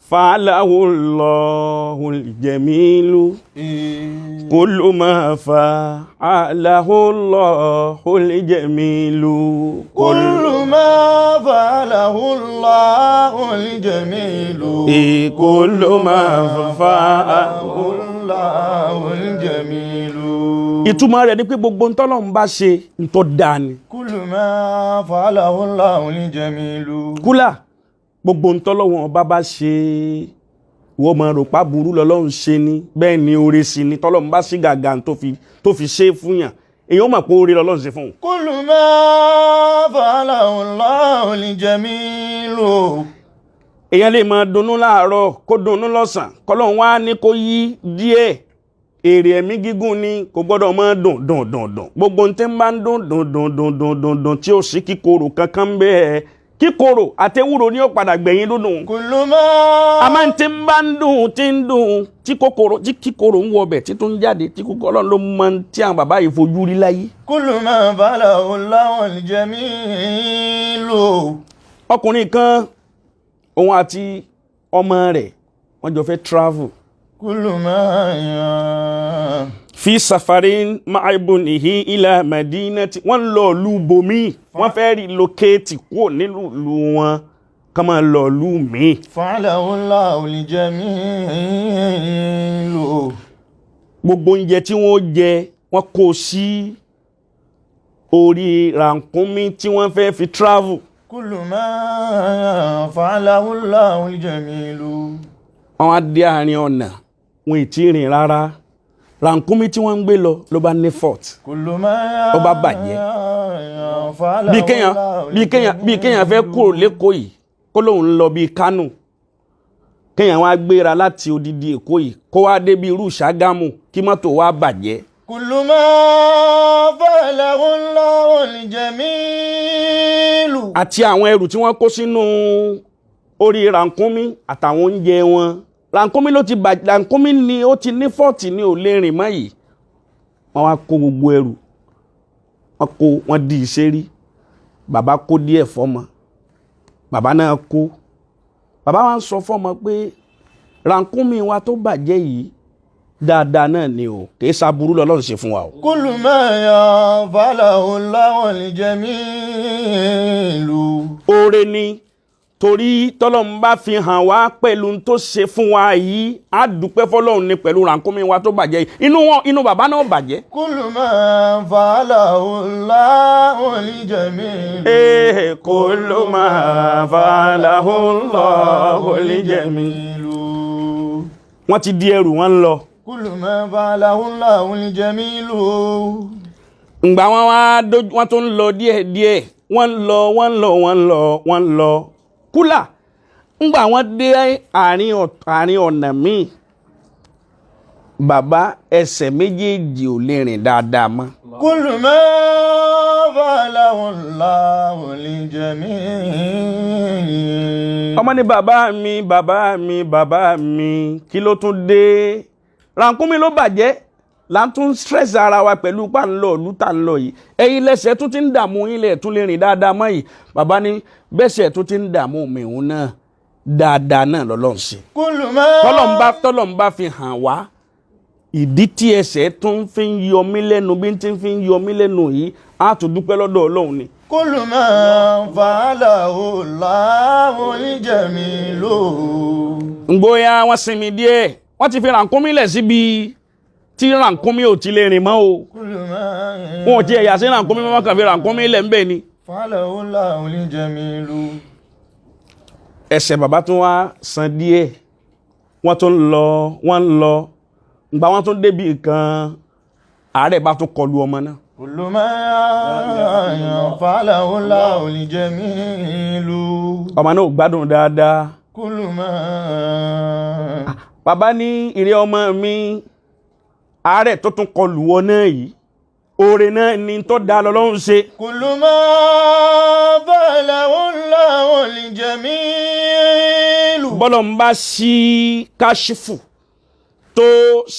fa'alahul jamilu kullu ma fa'alahul jamilu kullu ma fa'alahul jamilu kullu ma fa'alahul jamilu. Ìtumọ̀ rẹ̀ ni pé gbogbo ntọ́lọ́run bá ṣe ntọ́ dáa ni. kullu ma fa'alahul jamilu. Kúlà gbogbo ntọ́lọ́run bá ṣe wọ́n máa rò pa burú lọ́lọ́run ṣe ni bẹ́ẹ̀ ni oore sí ni tọ́lọ́run bá sí gàgà tó fi ṣe fún yàn èyàn mọ̀ pé oore lọ́lọ́run ṣe fún un. kullu ma fa'alahul jamilu. Èyàn lè máa dunnú láàárọ̀ kó dunnú lọ́sàn kọ́lọ́run wá ní kó yí díẹ̀ èrè ẹ̀mí gígùn ni kò gbọ́dọ̀ máa dùn gbogbo ntẹ́ ń bá ń dùn tí ó sì kíkorò kankan bẹ́ẹ̀ kíkorò àtewúro ni ó padà gbẹ̀yìn dúdùn. kullu ma. àmọ́ ntẹ́ ń bá ń dùn tí kíkorò ń wọbẹ̀ tí tó ń jáde tí kòkòrò ló máa ń tí àwọn bàbá yìí fojú rí láyé. kullu ma fa'alahul jamilu. ọkùnrin kan òun àti ọmọ rẹ̀ wọ́n jọ fẹ́ travel. kullu ma fi safarin ma'ibunihi ila madinati wọ́n lọ ìlú bomi wọ́n fẹ́ relocate kúrò nílùú wọn ká máa lọ ìlú mi. fa'alahul jamilu. gbogbo oúnjẹ tí wọ́n jẹ wọ́n kó sí orí ràkúnmí tí wọ́n fẹ́ fi travel. kullu ma fa'alahul jamilu. wọ́n á dé àárín ọ̀nà wọn ì tí rìn rárá ràkúnmí tí wọ́n ń gbé lọ ló bá ní fault kullu ma ó bá bàjẹ́. bí kéèyàn fẹ́ kúrò lẹ́kọ̀ọ́ yìí kó lóun lọ bí Kánò kéèyàn wá gbéra láti odidi Èkó yìí kó wá dé bí irú Ṣàgámù kí mọ́tò wá bàjẹ́. kullu ma fa'alahul jamilu. àti àwọn ẹrù tí wọ́n kó sínú orí ràkúnmí àtàwọn oúnjẹ wọn ràkúnmí ló ti bàjẹ́ ràkúnmí ni ó ti ní fọ́ọ̀tì ní ò lè rìn mọ́ yìí wọ́n wá kó gbogbo ẹrù wọ́n di ìṣẹ́rí bàbá kó díẹ̀ fọ́mọ bàbá náà kó bàbá wa ń sọ fọ́mọ pé ràkúnmí wa tó bàjẹ́ yìí dáadáa náà ni o kìí ṣàbúrú lọ́lọ́run ṣe fún wa o. kullu ma fa'alahul jamilu. oore ni torí tọ́lọ́run bá fi hàn wá pẹ̀lú tó ṣe fún wa yìí á dúpẹ́ fọ́lọ́run ní pẹ̀lú ràkúnmí wa tó bàjẹ́ yìí inú bàbá náà bàjẹ́. kullu ma fa'alahul jamilu. kullu ma fa'alahul jamilu. wọ́n ti di ẹrù wọn lọ. kullu ma fa'alahul jamilu. ǹgbà wọ́n tó ń lọ díẹ̀díẹ̀ wọ́n lọ kúlà ńgbà wọ́n dé àárín ọ̀nà míì bàbá ẹsẹ̀ méjèèjì ò lè rìn dáadáa mọ́. kullu ma fa'alahul jamilu. ọmọ ní bàbá mi kí ló tún dé ràkúnmí ló bàjẹ́ là ń tún stress ara wa pẹ̀lú pàǹlọ̀ ìlú tà ń lọ yìí ẹ̀yin lẹ́sẹ̀ tún ti ń dààmú ilẹ̀ tún lè rìn dáadáa mọ́ yìí bàbá ní bẹ́sẹ̀ tún ti ń dààmú mìíràn náà dáadáa náà lọ́lọ́run ṣe. tọ́lọ́run bá fi hàn wá ìdí tí ẹsẹ̀ tún fi ń yọ mí lẹ́nu bí tí ń fi ń yọ mí lẹ́nu yìí á tún dúpẹ́ lọ́dọ̀ Ọlọ́run ni. kullu ma fa'alahul jamilu. ngbóyá wọ́n sinmi díẹ̀ wọ́n ti fi ràkúnmí lẹ̀ síbi tí ràkúnmí ò ti lè rìn mọ́ o wọn ò ti ẹ̀yà sí ràkúnmí mọ́ kàn fi ràkúnmí lẹ̀ ń bẹ̀ ni. fa'alahul jamilu. ẹsẹ̀ bàbá tún wá san díẹ̀ wọ́n tún lọ ǹgbà wọ́n tún débi nǹkan àárẹ̀ bá tún kọlu ọmọ náà. kullu ma fa'alahul jamilu. ọmọ náà ò gbádùn dáadáa. kullu ma. bàbá ní ìrẹ́ ọmọ mi àárẹ̀ tó tún kọlù wọ náà yìí oore náà ni tó dá lọ́lọ́run ṣe. kullu ma fa'alahul jamilu. bọ́lọ̀ ń bá sí káṣífù tó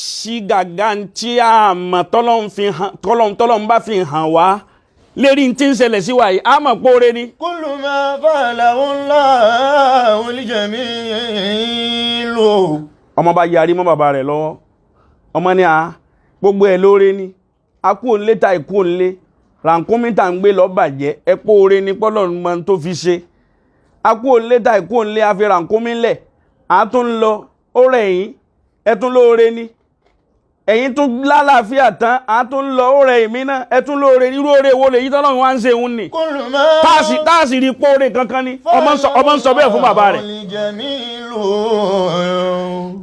sí gàgà tí a mọ̀ tọ́lọ́run bá fi hàn wá lérí tí ń ṣẹlẹ̀ sí wa yìí a mọ̀ pé oore ni. kullu ma fa'alahul jamilu. ọmọ bá yarí mọ́ bàbá rẹ̀ lọ́wọ́ ọmọ ní gbogbo ẹ̀ lóore ni a kú òǹlé ta ìkú òǹlé rànkúnmí tà ń gbé lọ bàjẹ́ ẹ̀pọ̀ oore ni pọ́lọ̀ mọ́ tó fi ṣe a kú òǹlé ta ìkú òǹlé a fi rànkúnmí lẹ̀ a tún lọ ó rẹ̀ yín ẹ tún lóore ni ẹ̀yin tún lálàáfíà tán a tún lọ ó rẹ̀ èmi náà ẹ tún lóore irú oore wo lè yí tọ́lọ́run wá ń ṣe òun ni táàsì rí póore kankan ni ọmọ ń sọ bẹ́ẹ̀ fún bàbá rẹ̀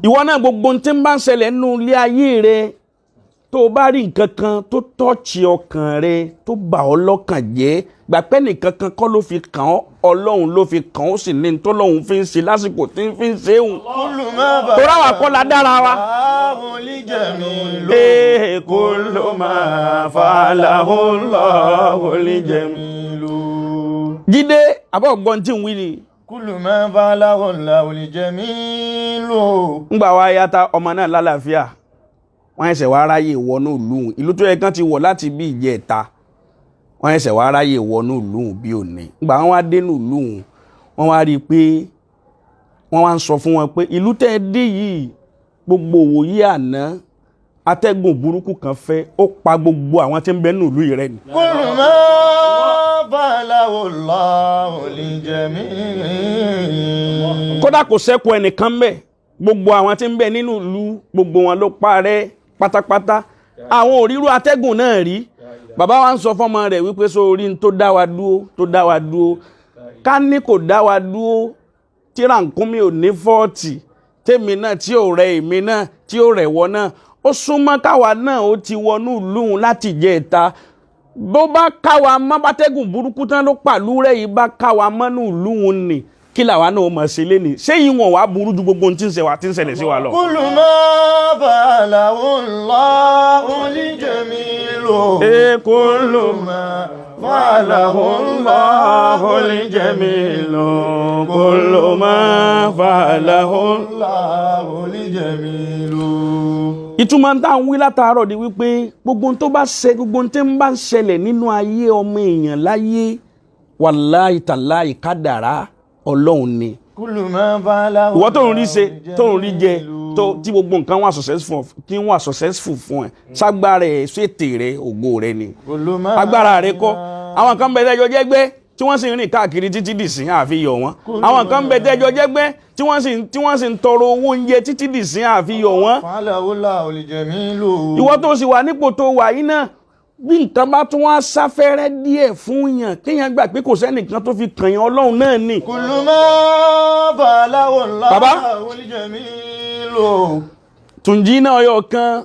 ìwọ náà gbogbo tí ń bá ń ṣẹlẹ̀ nínú ilé ayé rẹ tó o bá rí nǹkan kan tó tọ́ọ̀chì ọkàn rẹ tó bà ọ́ lọ́kàn jẹ́ gbàpẹ́ nìkan kan kọ́ ló fi kàn ọ́ ọlọ́run ló fi kàn ó sì ní tọ́lọ́run fi ń ṣe lásìkò tí ń fi ń ṣe òun tó ráwà kọ́ la dára wa. kullu ma fa'alahu Allahu al-jamilu. Jídé àbọ̀ gbọ́n tí ń wí ni. Kullu ma fa'alahu Allahu al-jamilu. Ngbà wa yàtá ọmọ náà lálàáfíà wọ́n ẹsẹ̀ wá ráyè wọnú ìlú tó yẹ kán ti wọ̀ láti bí ìjẹta wọ́n ẹsẹ̀ wá ráyè wọnú ìlú bí òní gbà wọ́n wá dénú ìlú wọ́n wá rí i pé wọ́n wá ń sọ fún wọn pé ìlú tẹ́ ẹ dé yìí gbogbo òwòye àná atẹ́gùn burúkú kan fẹ́ ó pa gbogbo àwọn tí ń bẹ nínú ìlú yìí rẹ́ ni. Kullu ma fa'alahu Allahu al-jamilu. Kódà kò sẹ́kù ẹnìkan bẹ́ẹ̀ gbogbo àwọn tí ń bẹ nínú ìlú gbogbo wọn ló parẹ́ pátápátá àwọn òrírú atẹ́gùn náà rí bàbá wa ń sọ fọ́mọ rẹ̀ wípé sórí tó dá wa dúró ká ní kò dá wa dúró tí rànkúnmí ò ní fọ́ọ̀tì tèmi náà tí ò rẹ èmi náà tí ò rẹ̀ wọ náà ó súnmọ́ káwa náà ó ti wọnú ìlú láti jẹ ìta bó bá káwa mọ́ bátẹ́gùn burúkú tán ló pàlú rẹ̀ yìí bá káwa mọ́nú ìlú nì kí làwa náà mọ̀ sí léni ṣé yìí wọ̀n wá burú ju gbogbo tí ń ṣẹlẹ̀ sí wa lọ. Kullu ma fa'alahu Allahu al-jamilu. Kullu ma fa'alahu Allahu al-jamilu. Kullu ma fa'alahu Allahu al-jamilu. Ìtumọ̀ tá ń wí látàárọ̀ ni wípé gbogbo tí ń bá ń ṣẹlẹ̀ nínú ayé ọmọ èèyàn láyé wàláhì tàláhì kádàrá Ọlọ́run ni. Kullu ma fa'alahu ìwọ tó ń rí ṣe tó ń rí jẹ tí gbogbo nǹkan wà successful fún ẹ ságbára ẹ ṣètè rẹ ògo rẹ ni agbára rẹ kọ́ àwọn kan bẹ tẹjọ jẹgbẹ́ tí wọ́n sì ń rìn káàkiri títí dìsín àfihàn wọn àwọn kan bẹ tẹjọ jẹgbẹ́ tí wọ́n sì ń tọrọ owó oúnjẹ títí dìsín àfihàn wọn. fa'alahu Allahu al-jamilu. ìwọ tó sì wà nípò tó wà yìí náà bí nǹkan bá tún wá sáfẹ́rẹ́ díẹ̀ fún yàn kéèyàn gbà pé kò sẹ́nìkan tó fi kàn yàn Ọlọ́run náà ni. Kullu ma fa'alahu Allahu al-jamilu. Tùnjí náà ọyọ kan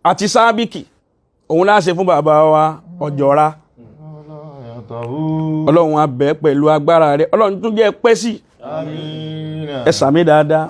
àti sábìkì òun láṣẹ fún bàbá wa Ọ̀jọ̀ra Ọlọ́run á bẹ̀ pẹ̀lú agbára rẹ̀ Ọlọ́run tún jẹ́ pẹ́ sí ẹ sàmì dáadáa.